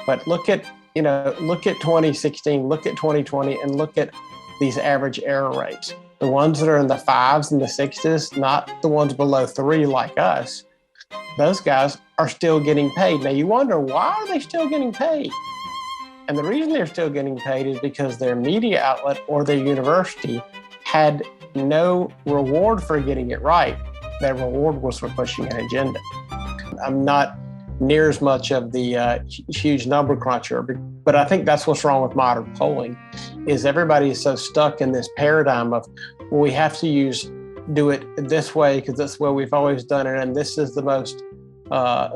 But look at 2016, look at 2020, and look at these average error rates. The ones that are in the 5s and the 6s, not the ones below 3 like us, those guys are still getting paid. Now you wonder, why are they still getting paid? And the reason they're still getting paid is because their media outlet or their university had no reward for getting it right. Their reward was for pushing an agenda. I'm not near as much of the huge number cruncher, but I think that's what's wrong with modern polling, is everybody is so stuck in this paradigm of, well, we have to do it this way because that's the way we've always done it, and this is the most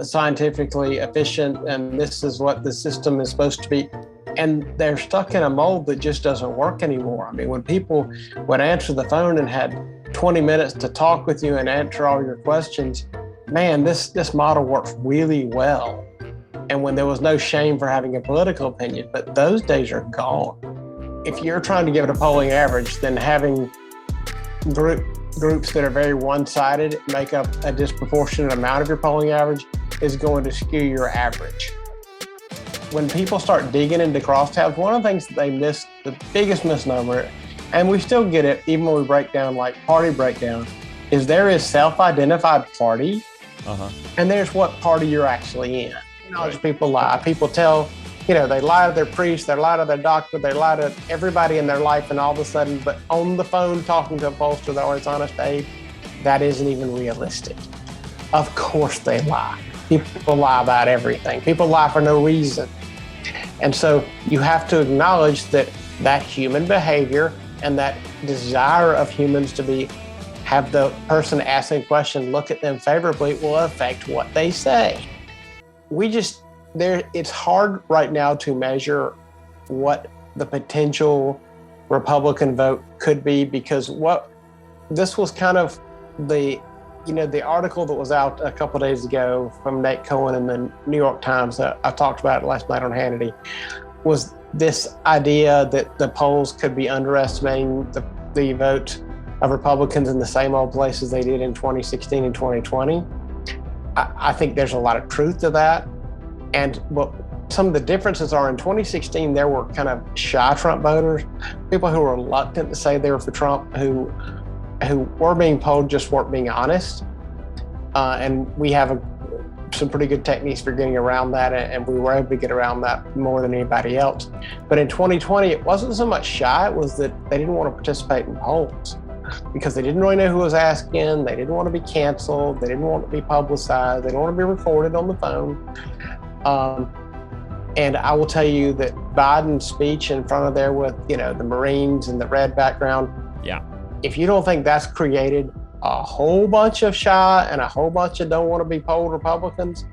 scientifically efficient, and this is what the system is supposed to be. And they're stuck in a mold that just doesn't work anymore. I mean, when people would answer the phone and had 20 minutes to talk with you and answer all your questions, man, this model works really well. And when there was no shame for having a political opinion, but those days are gone. If you're trying to give it a polling average, then having groups that are very one-sided make up a disproportionate amount of your polling average is going to skew your average. When people start digging into crosstabs, one of the things that they miss, the biggest misnomer, and we still get it even when we break down like party breakdown, is there is self-identified party, and there's what party you're actually in. Right. People lie. People tell, they lie to their priest, they lie to their doctor, they lie to everybody in their life, and all of a sudden, but on the phone talking to a pollster that always honest Abe, that isn't even realistic. Of course they lie. People lie about everything. People lie for no reason. And so you have to acknowledge that human behavior and that desire of humans to have the person asking a question look at them favorably will affect what they say. It's hard right now to measure what the potential Republican vote could be, because this was kind of the article that was out a couple of days ago from Nate Cohen in the New York Times that I talked about last night on Hannity, was this idea that the polls could be underestimating the vote of Republicans in the same old places they did in 2016 and 2020. I think there's a lot of truth to that. And what some of the differences are, in 2016, there were kind of shy Trump voters, people who were reluctant to say they were for Trump, who were being polled, just weren't being honest. And we have some pretty good techniques for getting around that, and we were able to get around that more than anybody else. But in 2020, it wasn't so much shy, it was that they didn't want to participate in polls because they didn't really know who was asking, they didn't want to be canceled, they didn't want to be publicized, they didn't want to be recorded on the phone. And I will tell you that Biden's speech in front of there with, the Marines and the red background. Yeah. If you don't think that's created a whole bunch of shy and a whole bunch of don't want to be polled Republicans,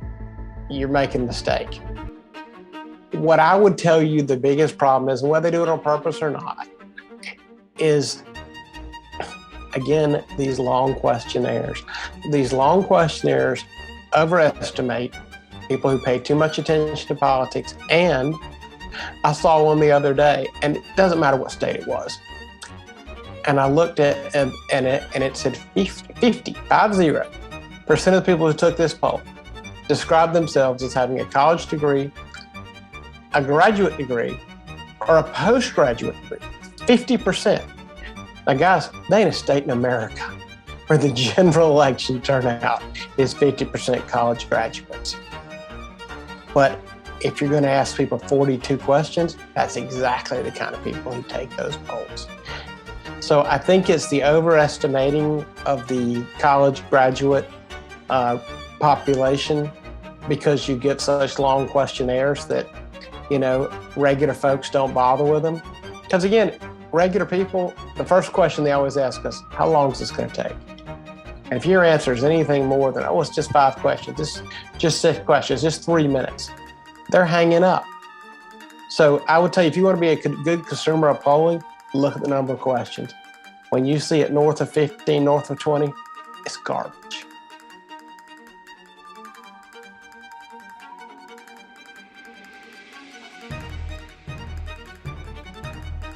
you're making a mistake. What I would tell you the biggest problem is, and whether they do it on purpose or not, is, again, these long questionnaires. These long questionnaires overestimate people who pay too much attention to politics. And I saw one the other day, and it doesn't matter what state it was. And I looked at it, and it said 50% of the people who took this poll described themselves as having a college degree, a graduate degree, or a postgraduate degree. 50%. Now, guys, they ain't a state in America where the general election turnout is 50% college graduates. But if you're going to ask people 42 questions, that's exactly the kind of people who take those polls. So I think it's the overestimating of the college graduate population, because you get such long questionnaires that, regular folks don't bother with them. Because again, regular people, the first question they always ask us, how long is this going to take? And if your answer is anything more than, it's just 5 questions, just 6 questions, just 3 minutes, they're hanging up. So I would tell you, if you want to be a good consumer of polling, look at the number of questions. When you see it north of 15, north of 20, it's garbage.